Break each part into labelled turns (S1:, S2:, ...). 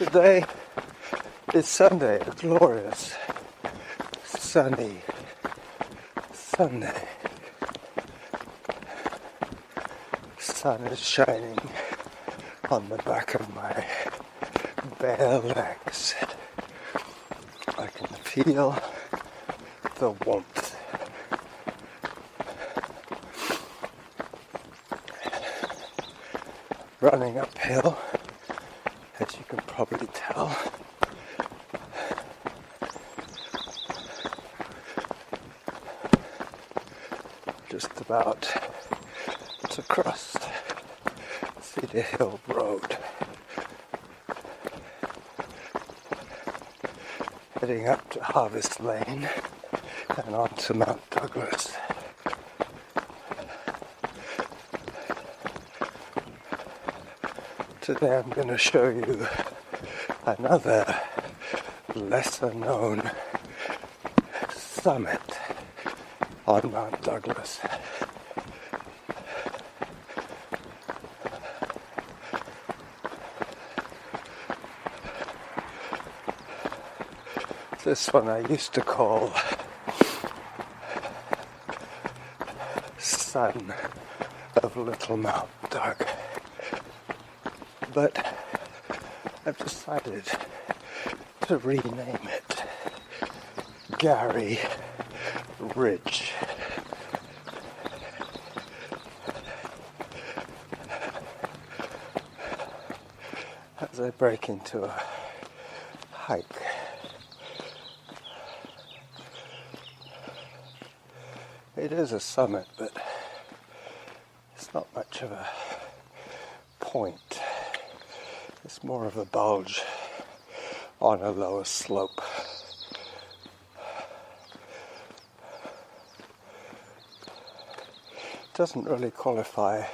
S1: Today is Sunday, a glorious, sunny Sunday. Sun is shining on the back of my bare legs. I can feel the warmth. Running uphill, as you can probably tell. Just about to cross Cedar Hill Road. Heading up to Harvest Lane and on to Mount Douglas. Today I'm going to show you another lesser known summit on Mount Douglas. This one I used to call Son of Little Mount Doug. But I've decided to rename it Garry Ridge. As I break into a hike. It is a summit, but it's not much of a point. It's more of a bulge on a lower slope. It doesn't really qualify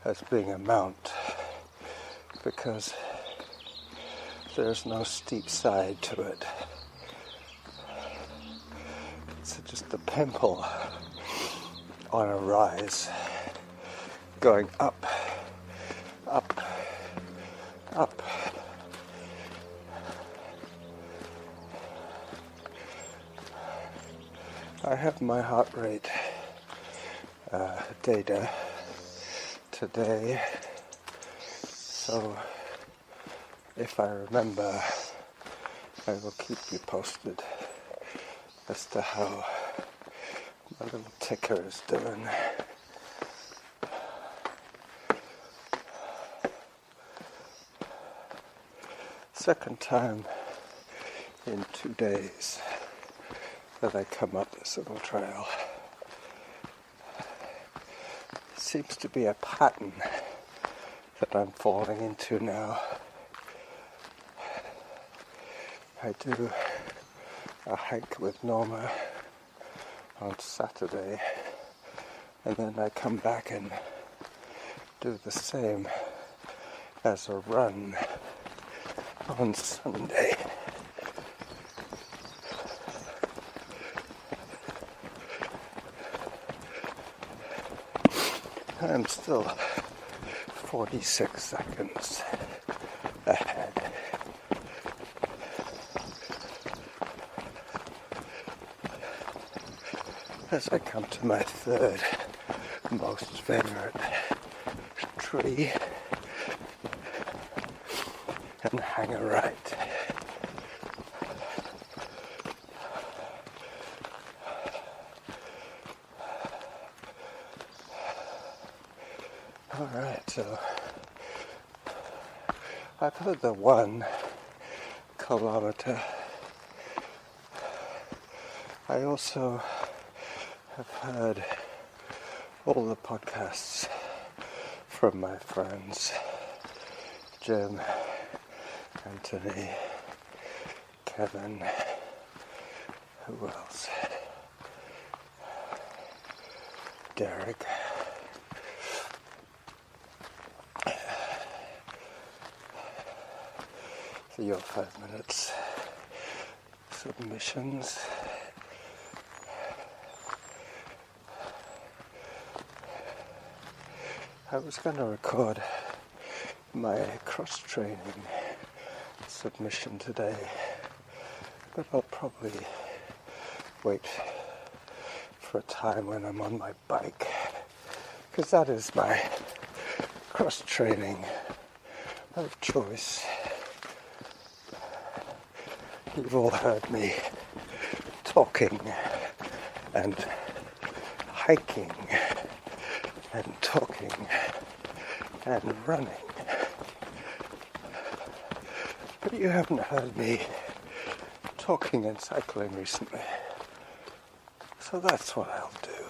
S1: as being a mount because there's no steep side to it. It's just a pimple on a rise going up, up, up. I have my heart rate data today, so if I remember, I will keep you posted as to how my little ticker is doing. Second time in 2 days that I come up this little trail. Seems to be a pattern that I'm falling into now. I do a hike with Norma on Saturday, and then I come back and do the same as a run on Sunday. I'm still 46 seconds ahead. As I come to my third most favorite tree and hang a right. Alright, so I've heard the 1 kilometer. I also have heard all the podcasts from my friends Jim, Anthony, Kevin, who else? Derek. For your 5 minutes submissions. I was going to record my cross training submission today, but I'll probably wait for a time when I'm on my bike, because that is my cross training of choice. You've all heard me talking and hiking and talking and running, but you haven't heard me talking and cycling recently, so that's what I'll do.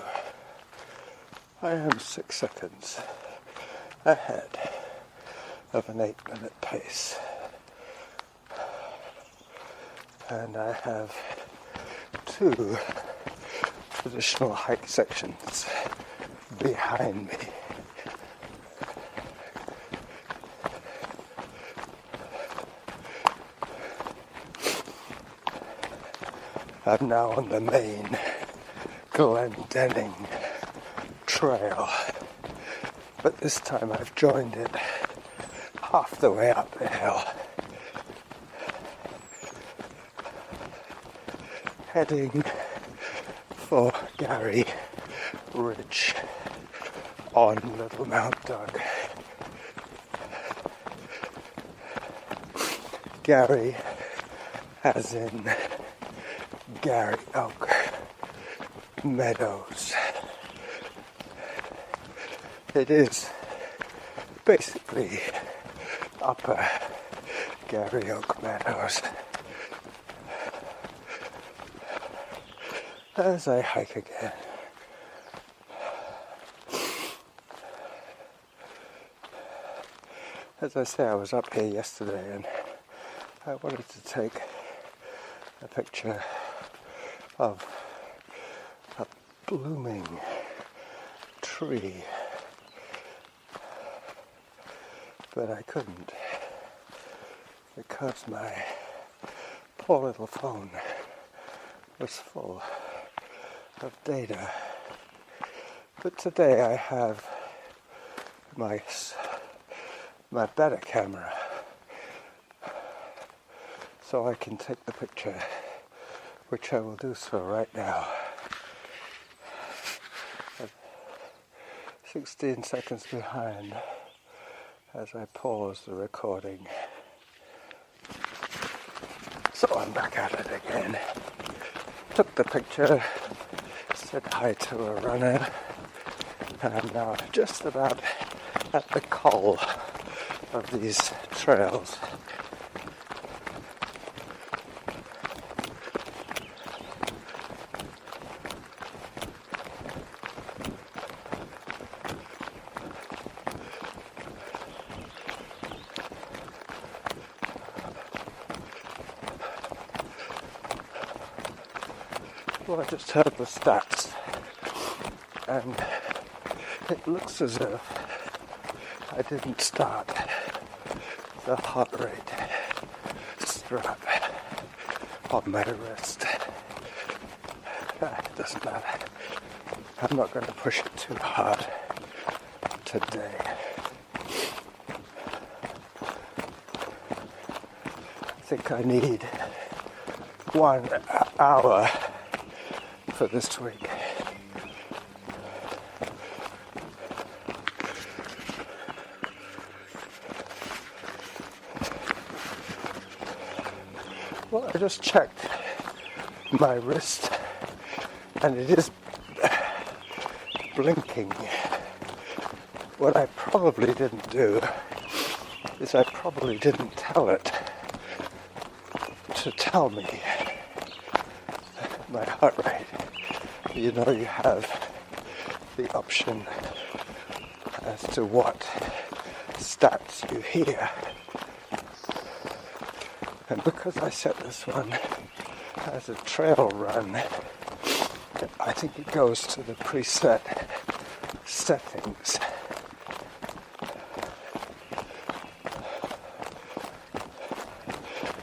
S1: I am 6 seconds ahead of an 8-minute pace, and I have 2 traditional hike sections behind me. I'm now on the main Glendenning trail, but this time I've joined it half the way up the hill, heading for Garry Ridge on Little Mount Doug. Garry as in Garry Oak Meadows. It is basically upper Garry Oak Meadows. As I hike again, as I say, I was up here yesterday and I wanted to take a picture of a blooming tree, but I couldn't because my poor little phone was full of data. But today I have my better camera, so I can take the picture, which I will do so right now. 16 seconds behind as I pause the recording. So I'm back at it again. Took the picture, said hi to a runner, and I'm now just about at the col of these trails. Well, I just heard the stats, and it looks as if I didn't start the heart rate strap on my wrist. It doesn't matter. I'm not going to push it too hard today. I think I need 1 hour for this week. Well, I just checked my wrist and it is blinking. What I probably didn't do is I probably didn't tell it to tell me my heart rate. You know, you have the option as to what stats you hear. And because I set this one as a trail run, I think it goes to the preset settings.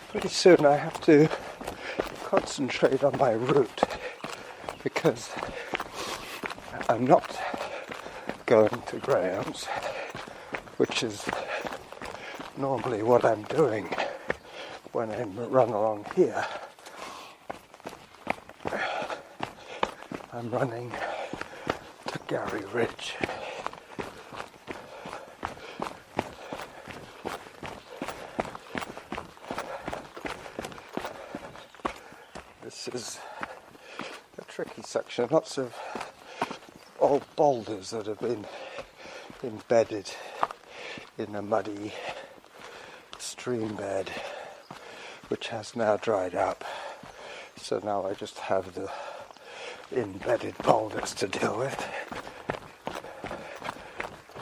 S1: Pretty soon I have to concentrate on my route because I'm not going to Graham's, which is normally what I'm doing when I run along here, I'm running to Garry Ridge. This is a tricky section, lots of old boulders that have been embedded in a muddy stream bed, which has now dried up. So now I just have the embedded boulders to deal with.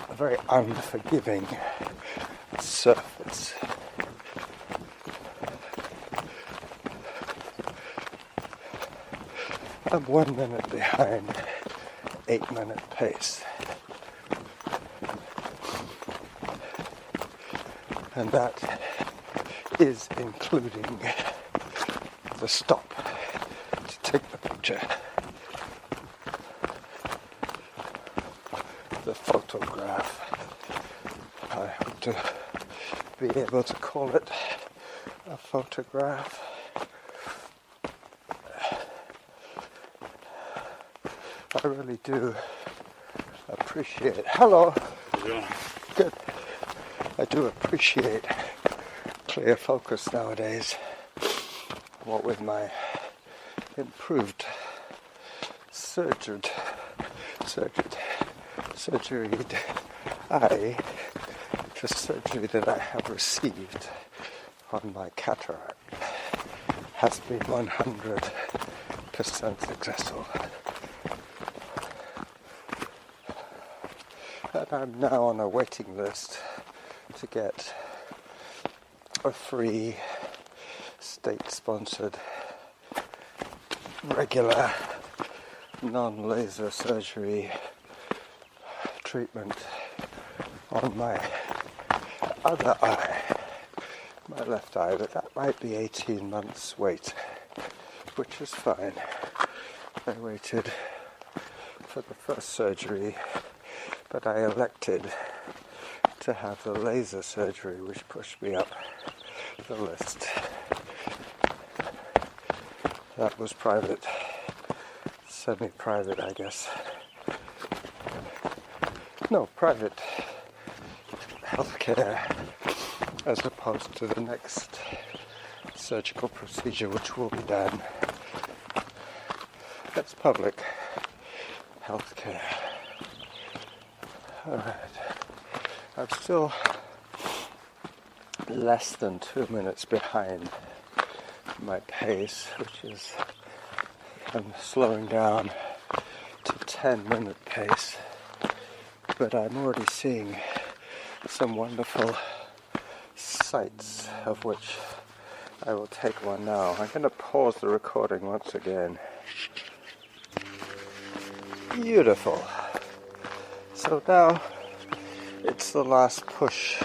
S1: A very unforgiving surface. I'm 1 minute behind 8-minute pace. And that is including the stop to take the picture. The photograph. I hope to be able to call it a photograph. I really do appreciate. Hello. Good. I do appreciate clear focus nowadays. What with my improved surgered eye, the surgery that I have received on my cataract has been 100% successful. And I'm now on a waiting list to get a free state-sponsored regular non-laser surgery treatment on my other eye, my left eye, but that might be 18 months wait, which is fine. I waited for the first surgery, but I elected to have the laser surgery, which pushed me up the list. That was private, semi-private, I guess. No, private healthcare, as opposed to the next surgical procedure, which will be done. That's public healthcare. Alright. I'm still less than 2 minutes behind my pace, which is, I'm slowing down to 10-minute pace, but I'm already seeing some wonderful sights, of which I will take one now. I'm going to pause the recording once again. Beautiful. So now it's the last push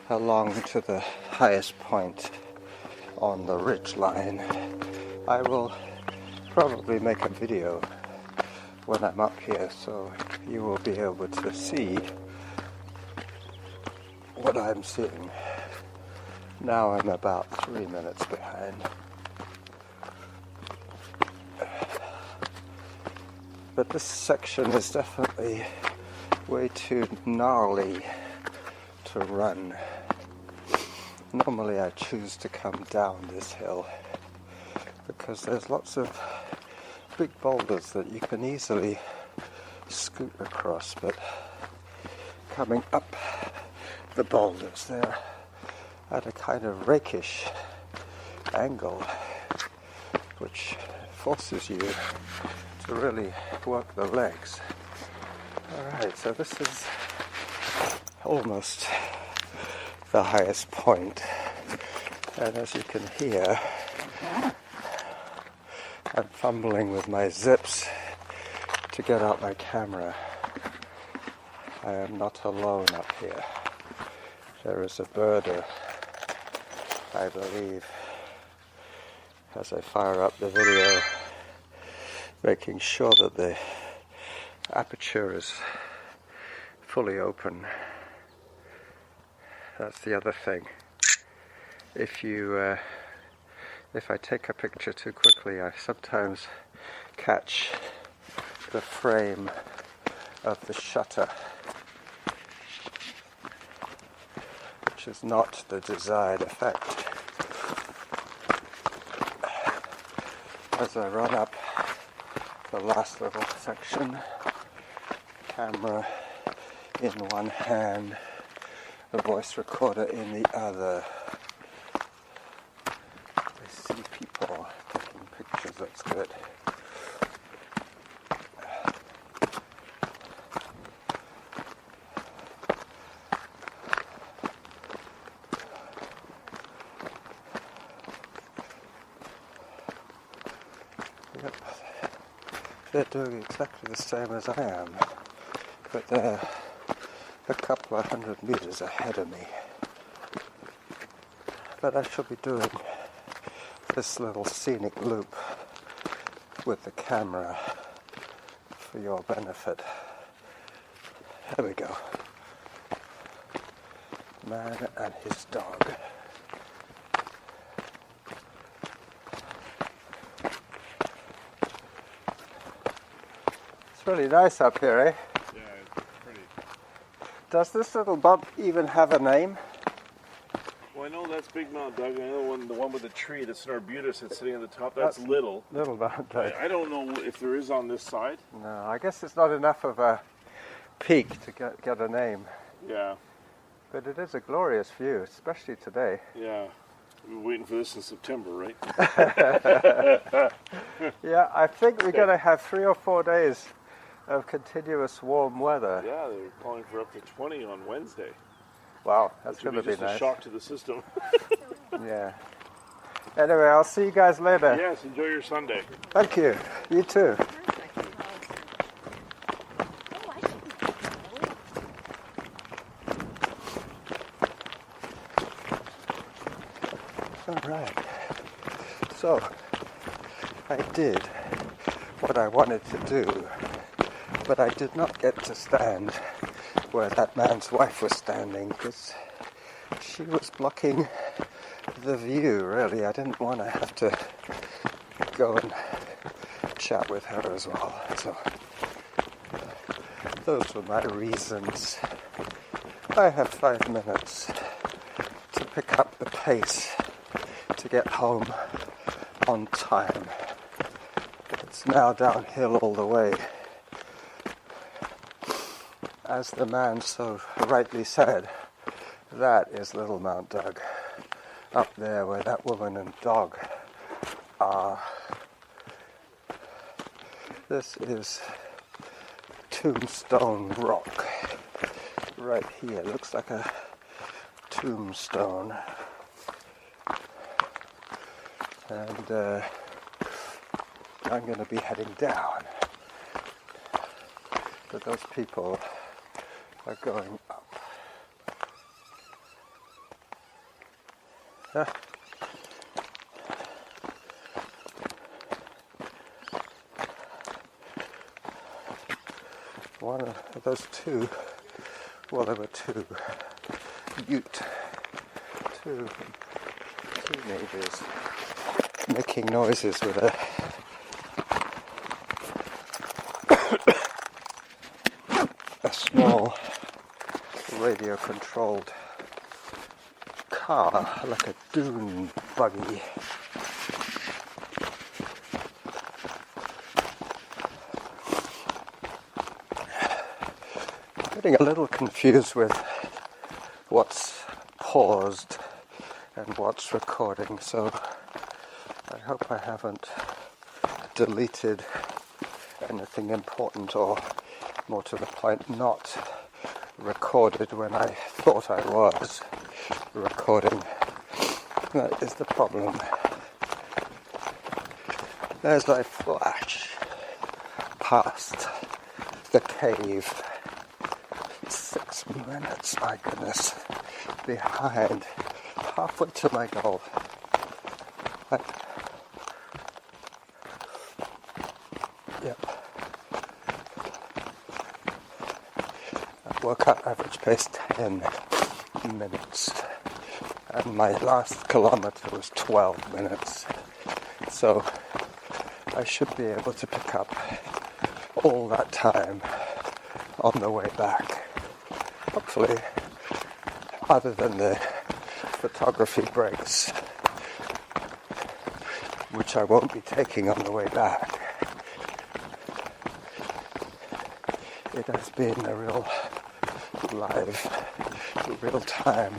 S1: along to the highest point on the ridge line. I will probably make a video when I'm up here, so you will be able to see what I'm seeing. Now I'm about 3 minutes behind. But this section is definitely way too gnarly to run. Normally I choose to come down this hill because there's lots of big boulders that you can easily scoot across, but coming up the boulders, they're at a kind of rakish angle, which forces you to really work the legs. Alright, so this is almost the highest point, and as you can hear, I'm fumbling with my zips to get out my camera. I am not alone up here. There is a birder, I believe, as I fire up the video, making sure that the aperture is fully open. That's the other thing. if I take a picture too quickly, I sometimes catch the frame of the shutter, which is not the desired effect. As I run up the last little section, camera in one hand, the voice recorder in the other. I see people taking pictures, that's good. Yep. They're doing exactly the same as I am, but they're a couple of 100 meters ahead of me. But I shall be doing this little scenic loop with the camera for your benefit. There we go. Man and his dog. It's really nice up here, eh?
S2: Yeah, it's pretty.
S1: Does this little bump even have a name?
S2: Well, I know that's Big Mount Doug. I know the one with the tree, that's an arbutus that's sitting on the top. That's Little.
S1: Little Mount Doug.
S2: I don't know if there is on this side.
S1: No, I guess it's not enough of a peak to get a name.
S2: Yeah.
S1: But it is a glorious view, especially today.
S2: Yeah. We've been waiting for this in September, right?
S1: Yeah, I think we're going to have 3 or 4 days of continuous warm weather.
S2: Yeah, they're calling for up to 20 on Wednesday.
S1: Wow, that's
S2: Which would
S1: going to be
S2: just a
S1: nice.
S2: shock to the system.
S1: Yeah. Anyway, I'll see you guys later.
S2: Yes, enjoy your Sunday.
S1: Thank you. You too. All right. So, I did what I wanted to do, but I did not get to stand where that man's wife was standing because she was blocking the view, really. I didn't want to have to go and chat with her as well. So those were my reasons. I have 5 minutes to pick up the pace to get home on time. It's now downhill all the way. As the man so rightly said, that is Little Mount Doug, up there where that woman and dog are. This is Tombstone Rock, right here. Looks like a tombstone. And I'm going to be heading down, but those people are going up. One of those two, well, there were two teenagers making noises with a small radio-controlled car, like a dune buggy. Getting a little confused with what's paused and what's recording, so I hope I haven't deleted anything important, or more to the point, not recorded when I thought I was recording. That is the problem. As I flash past the cave, 6 minutes, my goodness, behind, halfway to my goal. Yep. Workout average pace 10 minutes. and my last kilometre was 12 minutes. So I should be able to pick up all that time on the way back. Hopefully, other than the photography breaks, which I won't be taking on the way back. It has been a real live, real-time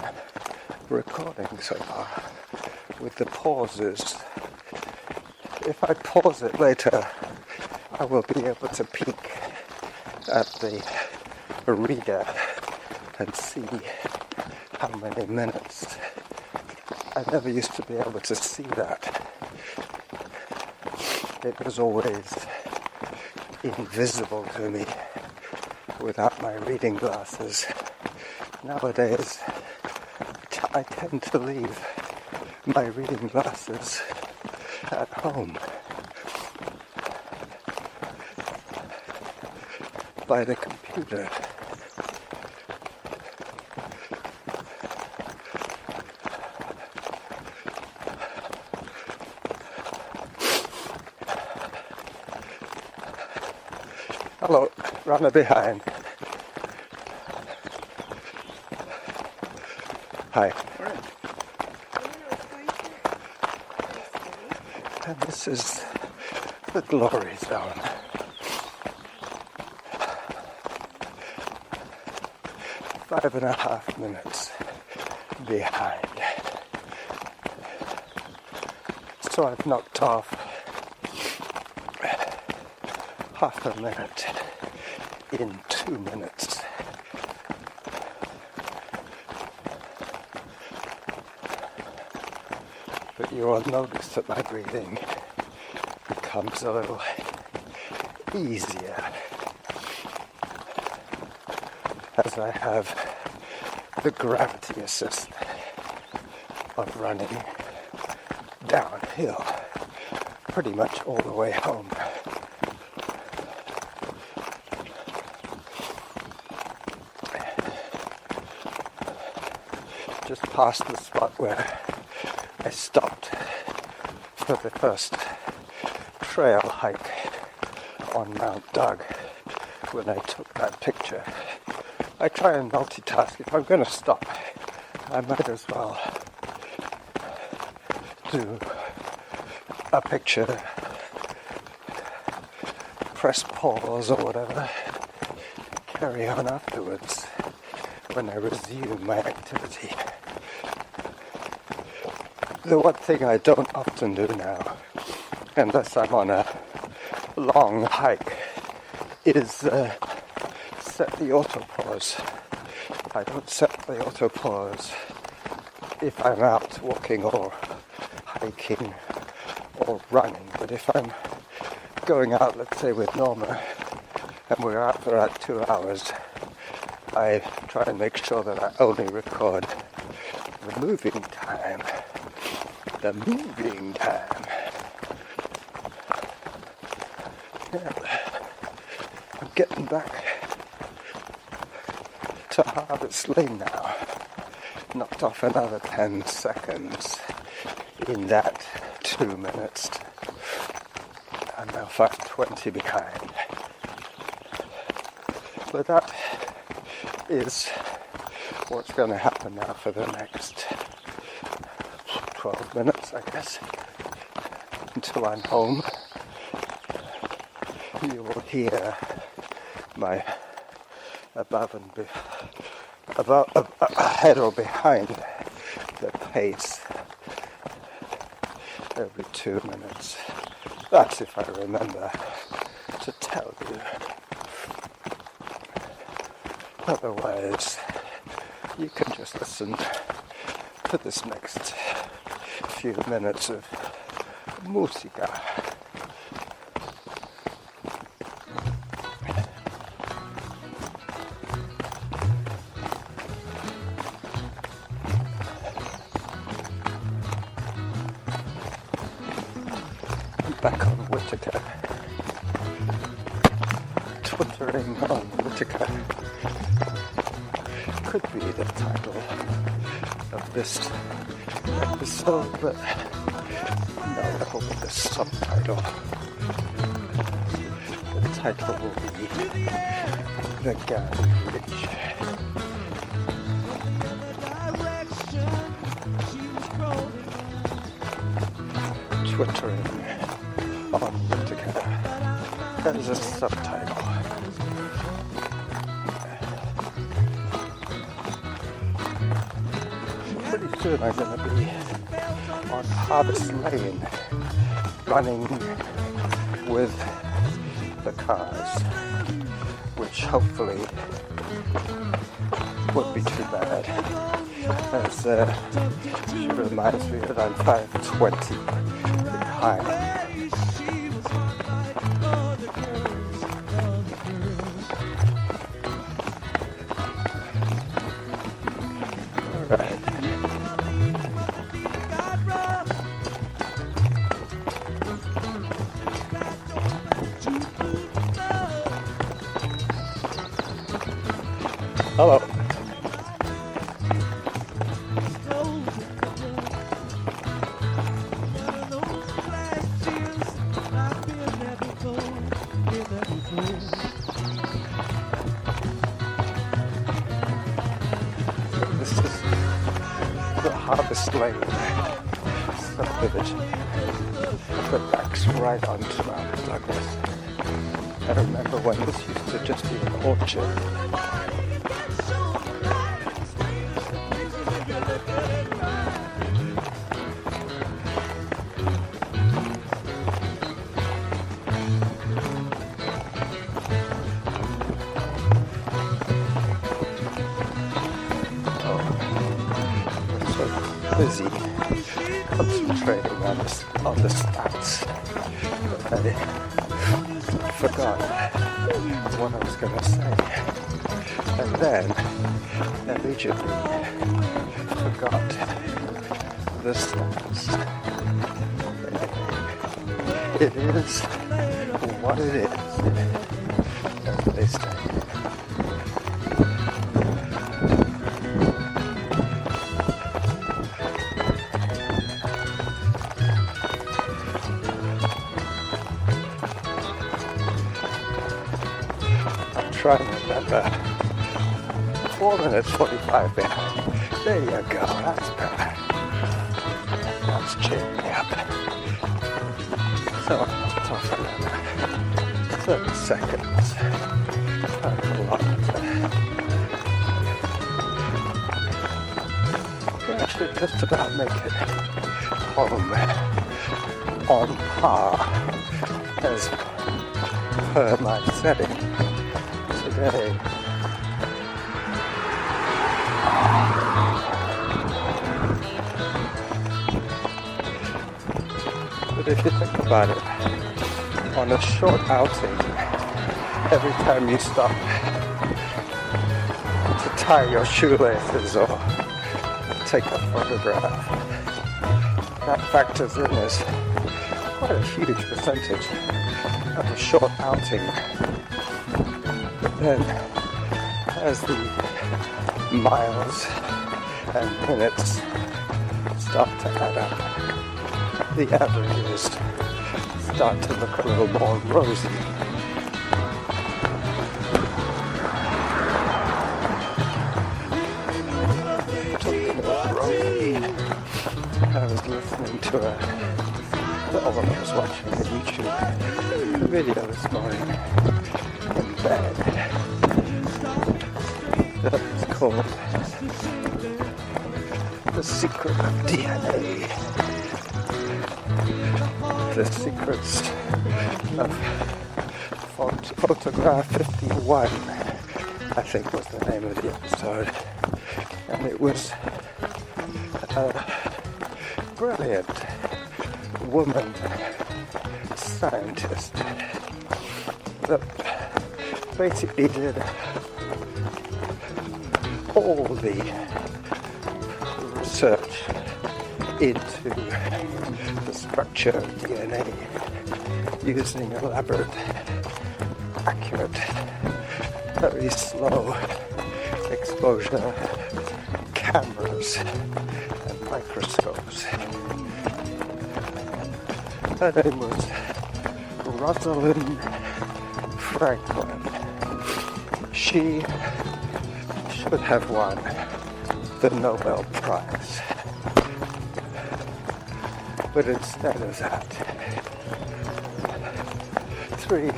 S1: recording so far, with the pauses. If I pause it later, I will be able to peek at the reader and see how many minutes. I never used to be able to see that. It was always invisible to me without my reading glasses. Nowadays, I tend to leave my reading glasses at home by the computer. Hello, runner behind. Hi. And this is the glory zone. Five and a half minutes behind. So I've knocked off half a minute in 2 minutes. But you will notice that my breathing becomes a little easier as I have the gravity assist of running downhill pretty much all the way home. Just past the spot where I stopped for the first trail hike on Mount Doug when I took that picture. I try and multitask. If I'm going to stop, I might as well do a picture, press pause or whatever, carry on afterwards when I resume my activity. The one thing I don't often do now, unless I'm on a long hike, is set the autopause. I don't set the autopause if I'm out walking or hiking or running, but if I'm going out, let's say with Norma, and we're out for about 2 hours, I try and make sure that I only record the moving time. The moving time. Yeah. I'm getting back to Harvest Lane now. Knocked off another 10 seconds in that 2 minutes. I'm now 5:20 behind. But that is what's going to happen now for the next 12 minutes, I guess, until I'm home. You will hear my ahead or behind the pace every 2 minutes. That's if I remember to tell you. Otherwise, you can just listen to this next few minutes of música. Back on Whittaker. Twittering on Whittaker could be the title of this episode, but no, with the subtitle. The title will be The Garry Ridge. Twittering on together. That is a subtitle. Pretty soon I'm going to be on Harvest Lane running with the cars, which hopefully won't be too bad, as she reminds me that I'm 520 behind. Alright. Hello. This is the Harvest Lane subdivision that backs right onto Mount Douglas. I remember when this used to just be an orchard. Busy concentrating on the stats that I forgot what I was going to say, and then immediately forgot the stats. It is what it is, as they say. Trying to remember. 4 minutes 45 behind. There you go, that's better. That's cheering me up. So I'm not off another 30 seconds. That's a lot. I should just about make it home on par as per my setting. Today. But if you think about it, on a short outing, every time you stop to tie your shoelaces or take a photograph, that factors in as quite a huge percentage of a short outing. Then, as the miles and minutes start to add up, the averages start to look a little more rosy. Talking about rosy, I was listening to I was watching a YouTube video this morning in bed. It's called The Secret of DNA. The Secrets of Photograph 51, I think was the name of the episode. And it was a brilliant woman scientist that basically did all the research into the structure of DNA using elaborate, accurate, very slow exposure cameras and microscopes. Her name was Rosalind Franklin. She should have won the Nobel Prize. But instead of that, 3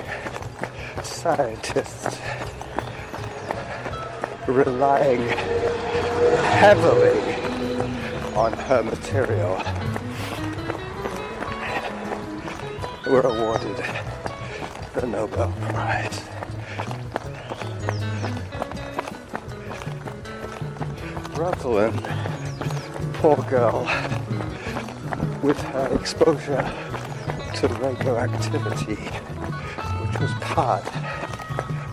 S1: scientists relying heavily on her material were awarded the Nobel Prize. Rosalind, poor girl, with her exposure to radioactivity, which was part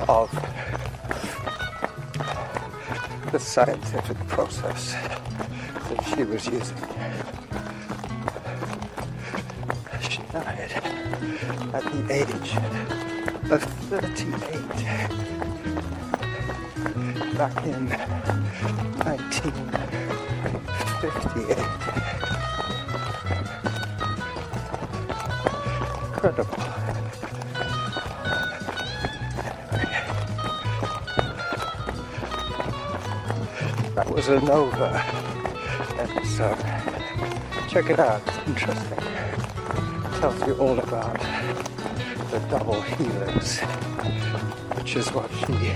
S1: of the scientific process that she was using. She died at the age of 38 back in 1958. Incredible. That was a Nova episode. Check it out, it's interesting. It tells you all about the double helix, which is what she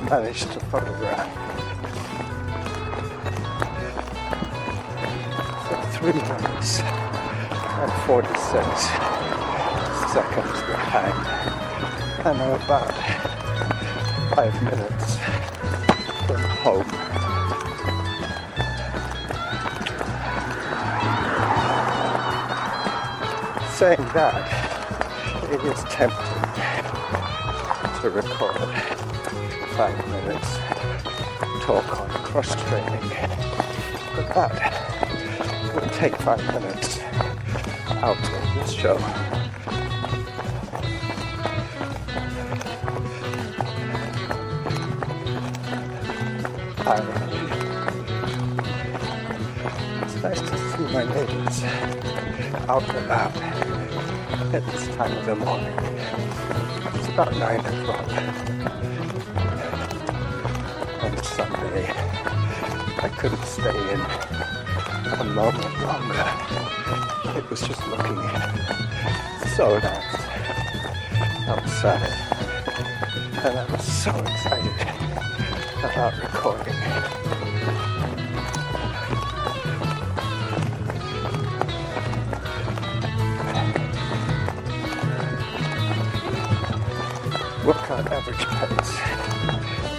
S1: managed to photograph. So 3 minutes and 46 seconds behind, and I'm about 5 minutes from home. Saying that, it is tempting to record 5 minutes talk on cross-training, but that would take 5 minutes out of this show. It's nice to see my neighbors out and about at this time of the morning. It's about 9 o'clock on Sunday. I couldn't stay in a moment longer. It was just looking so nice outside, and I was so excited about recording. Workout average pace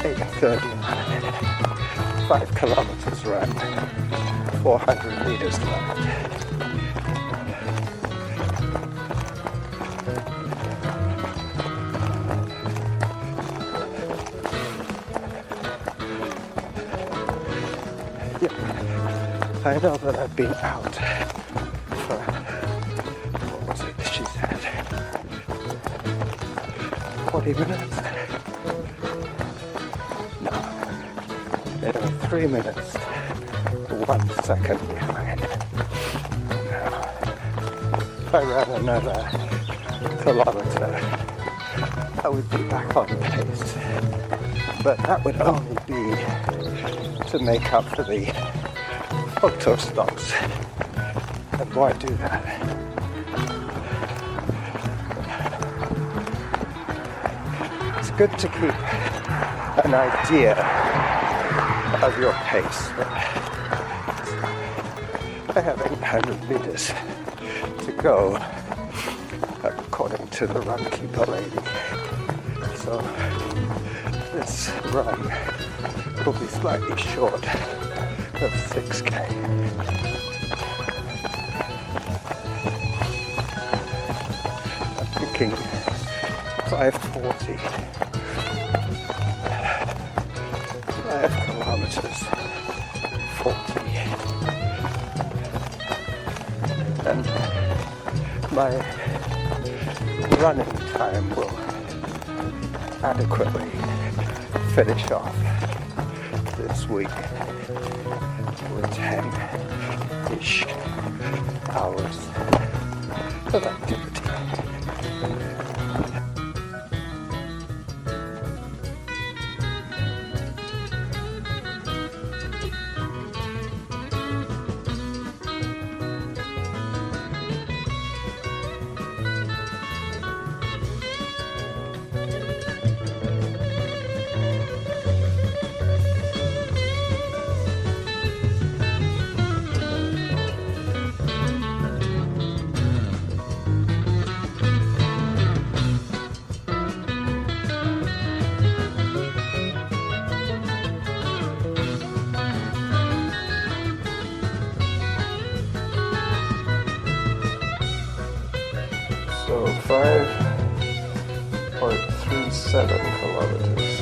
S1: 8:39, 5 kilometers run, 400 meters left. I know that I've been out for, what was it she said, 40 minutes? No, they were 3 minutes, 1 second behind. Now, if I ran another kilometer, I would be back on pace, but that would only be to make up for the photo stops, and why do that? It's good to keep an idea of your pace, but I have 800 meters to go according to the runkeeper lady, so this run will be slightly short of 6K. I'm thinking 540. 5 kilometers, 40. And my running time will adequately finish off this week with 10-ish hours of activity. So 5.37 kilometers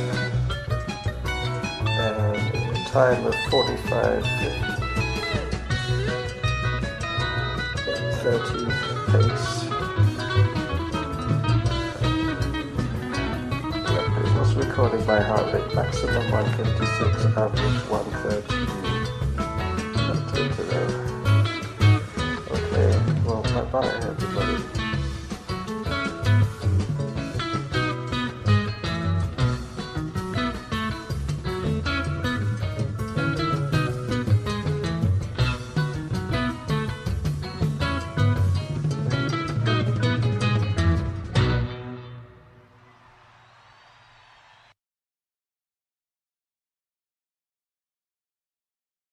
S1: and a time of 45:50. 30 pace. It was recording my heart rate, maximum 156, average 130. I'll take it out. Okay, well bye bye everybody.